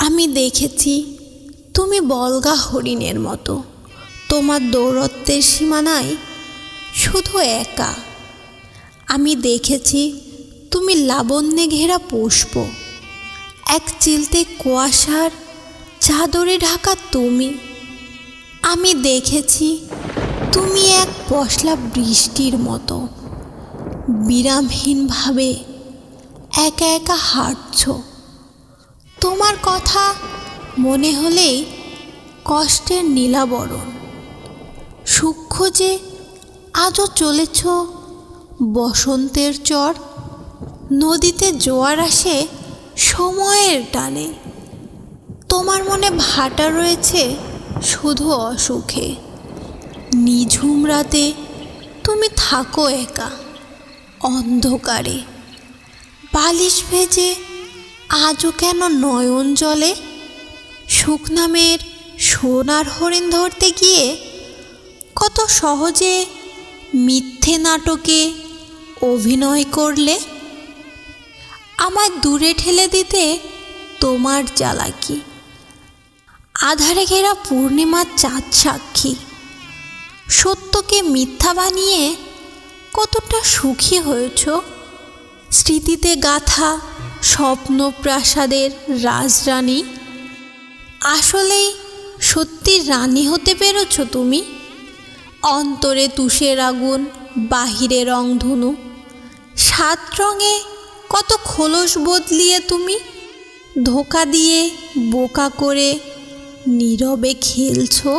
আমি দেখেছি তুমি বলগা হরিণের মতো তোমার দৌরত্বের সীমানায় শুধু একা। আমি দেখেছি তুমি লাবণ্যে ঘেরা পুষ্প, এক চিলতে কুয়াশার চাদরে ঢাকা তুমি। আমি দেখেছি তুমি এক পশলা বৃষ্টির মতো বিরামহীনভাবে একা একা হাঁটছ। তোমার কথা মনে হলেই কষ্টের নীলাবরণ। সূক্ষ্ম যে আজও চলেছ বসন্তের চর, নদীতে জোয়ার আসে সময়ের টানে। তোমার মনে ভাটা রয়েছে শুধু অসুখে। নিঝুম রাতে তুমি থাকো একা অন্ধকারে, বালিশ ভেজে আজও কেন নয়ন জলে? সুখ নামের সোনার হরিণ ধরতে গিয়ে কত সহজে মিথ্যে নাটকে অভিনয় করলে। আমায় দূরে ঠেলে দিতে তোমার চালাকি, আধারে ঘেরা পূর্ণিমার চাঁদ সাক্ষী। সত্যকে মিথ্যা বানিয়ে কতটা সুখী হয়েছ। স্মৃতিতে গাথা স্বপ্ন প্রাসাদের রাজরানী, আসলেই সত্যি রানী হতে পেরেছ তুমি। অন্তরে তুষের আগুন, বাহিরে রংধনু, 7 রঙে কত খোলস বদলিয়ে তুমি ধোকা দিয়ে বোকা করে নীরবে খেলছো।